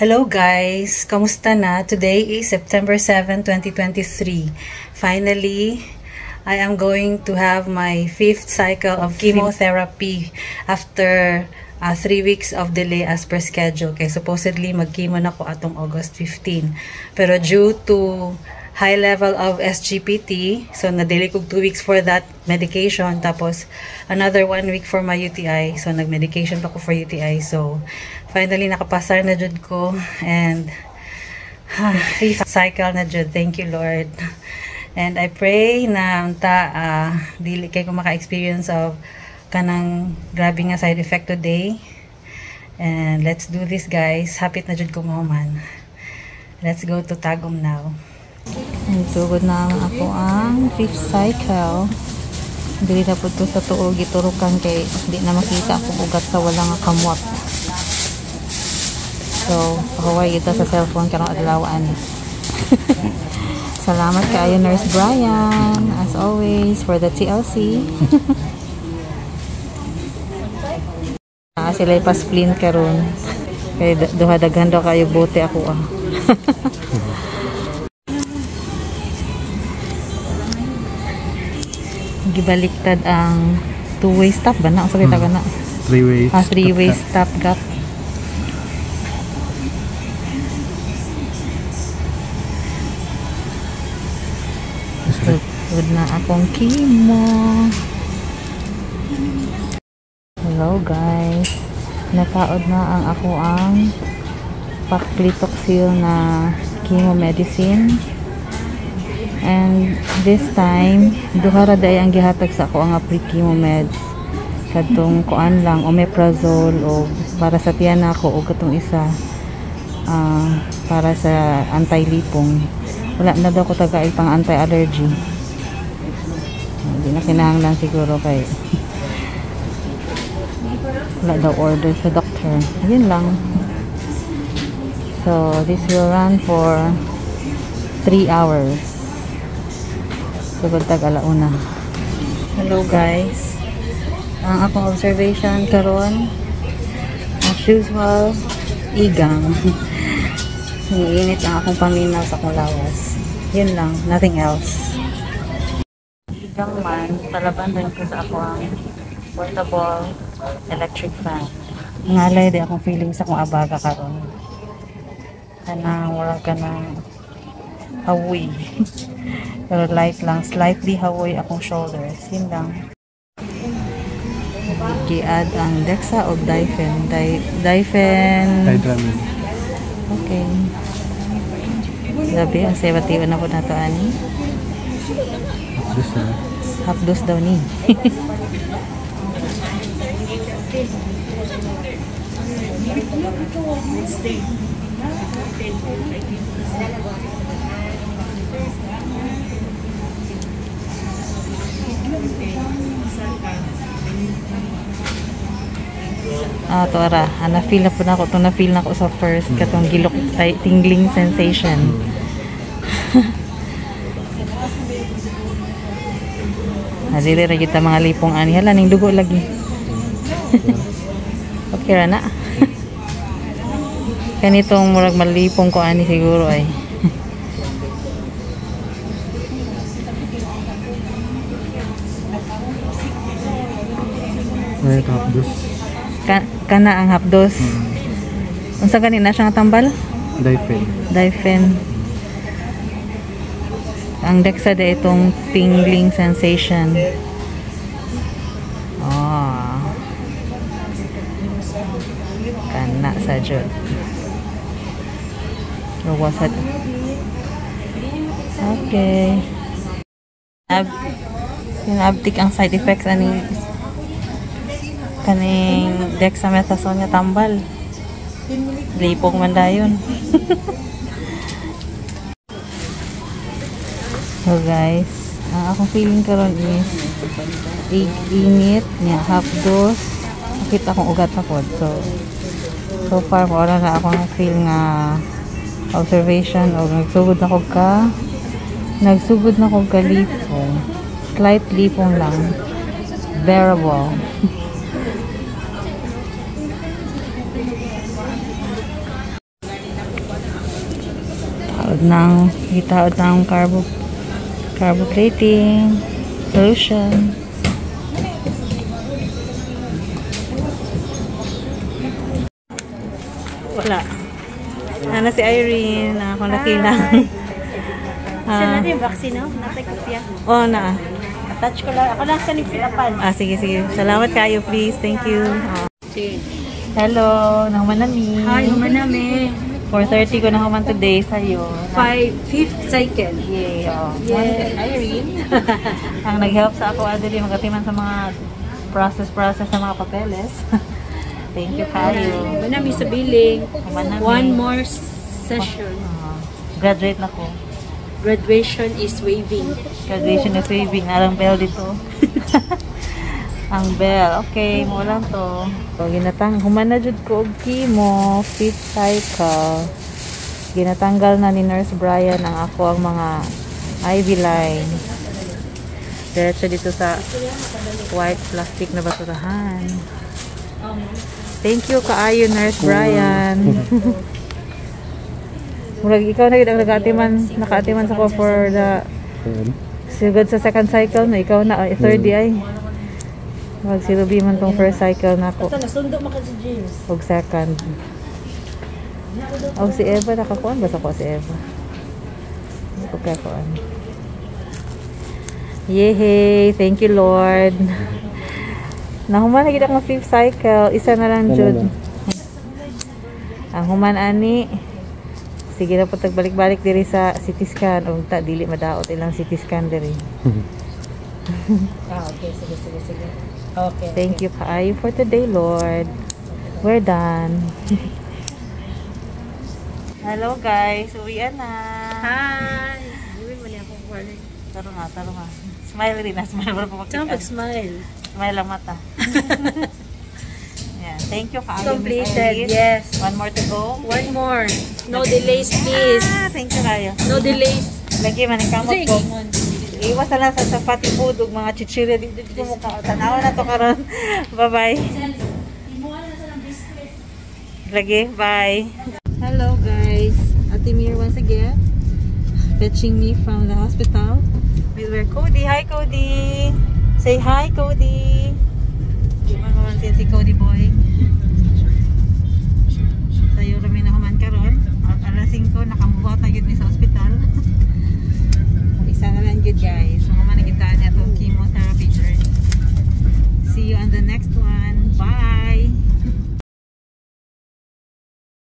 Hello guys! Kamusta na? Today is September 7, 2023. Finally, I am going to have my 5th cycle of chemotherapy after 3 weeks of delay as per schedule. Kaya supposedly mag-chemo na ko atong August 15. Pero due to high level of SGPT, so na-delay ko 2 weeks for that medication. Tapos another 1 week for my UTI. So nag-medication pa ko for UTI. So finally nakapasar na jud ko and 5th cycle na jud. Thank you Lord. And I pray na dili kay ko maka-experience of kanang grabe nga side effect today. And let's do this guys. Hapit na jud ko mahuman. Let's go to Tagum now. Sugod na ako ang 5th cycle. Dili na po to sa tuog giturukan kay di na makita ako ugat sa walang kamot. So, pakaway ito sa cellphone karong adlawan. Salamat kayo Nurse Brian as always for the TLC. Sila ipa-splint karon. Kay duha daghan daw kayo bote ako ah. Gibaliktad ang two-way stop ba na? Sorry, taga na. Three-way stop gap. Sugod na akong chemo. Hello guys. Nakaod na ang ako ang Paclitaxel na chemo medicine. And this time, duhara day ang gihatag sa ako ang pre-chemo meds. Katong kuan lang, omeprazole o para sa tiyan ako o katong isa para sa anti-lipong. Wala na daw ko tagay pang anti-allergy. Hindi na kinahanglan siguro kay wala daw order sa doctor. Yun lang. So, this will run for 3 hours. Sugod tag alauna. Hello guys. Ang akong observation karon as usual igang. Iniinit ang akong paminaw sa akong lawas. Yun lang, nothing else. Igang man, talaban din ko sa akong portable electric fan. Ngalay di akong feeling sa akong abaga karon. Kanang wala ka ng hawi. Pero light lang, slightly hawi akong shoulders. Yun lang. Gi-add ang Dexa o Difen. Dydramine. Okay. Gabi, ang sebatiwa na po na ito, ani. Hapdos daw ni. Tora, na-feel na po na ako. Itong na-feel na ako sa first. Katong gilok, tingling sensation. Dili ra kita mga lipong ani. Hala, ning dugo lagi. Okay ra na. Kanitong murag malipong ko ani siguro ay. Ay, hapdos. Kana ang hapdos. Unsa ganina siya nga tambal? Difen. Ang Dexa de itong tingling sensation. Kana sa jud. Wasat. Okay. Pinabtik ang side effects ani kaning dexamethasone nga tambal. Lipong man dayon. So guys, ang akong feeling karon is init niya half dose. Nakita akong ugat na pod. So far wala na akong feel nga observation o nagsugod na ko ka lipong. Slight lipong lang. Bearable. Gitaod ng carboplating solution. Wala. Ano si Irene? Ako nakilang. Saan natin yung vaccine, no? Natay kopya. Oo na. Attach ko lang. Ako lang sa nipirapan. Sige, sige. Salamat kayo, please. Thank you. Hello. Nahuman nami. Hi, human namin. 4:30 ko nahuman today sa'yo. 5th cycle. Yay. Yay. Irene. Ang nag-help sa ako, Adeli, magatiman sa mga process sa mga papeles. Thank you, kayo. Human namin sa billing. Human nami. One more session. Graduate na ko. Graduation is waving. Graduation is waving. Arang bell dito. Ang bell. Okay, mo lang to. So, human na jud ko og chemo, 5th cycle. Ginatanggal na ni Nurse Brian ang ako ang mga IV line. Diretso dito sa white plastic na basurahan. Thank you kaayo, Nurse Brian. Murag ikaw na gid ang nakaatiman sa ko for the sugod sa second cycle na ikaw na third ay. Wag si Ruby man tong first cycle na ko. Ito nasundo maka si James. Og second. Og si Eva nakakuan ba sa ko si Eva? Okay kuan. Yay! Thank you, Lord. Nahuman na gid ang 5th cycle, isa na lang jud. Ang human ani sige na po tagbalik-balik diri sa CT scan o dili madaot ilang CT scan diri. Okay, sige. Okay. Thank you kaayo for today, Lord. We're done. Hello guys, uwian na. Hi. Uwi mo niya akong warning. Taro nga. Smile rin na, smile mo pa Saan pag-smile? Smile lang mata. Yeah, thank you kaayo. Completed, yes. One more to go. One more. No delays, please. Thank you kayo. No delays. Lagi man ang kamot ko. Iwas na lang sa pati food ug mga chichirya dito mo ka. Tanawa na to karon. Bye-bye. Lagi, bye. Hello guys. Ate Mir once again fetching me from the hospital. With Cody. Hi Cody. Say hi Cody. Mamansin si Cody boy. Sayo rami na human karon. Alas 5 nakamuhat na gyud mi sa hospital. Isa na lang good guys. So, mamagitan niya itong chemotherapy journey. See you on the next one. Bye!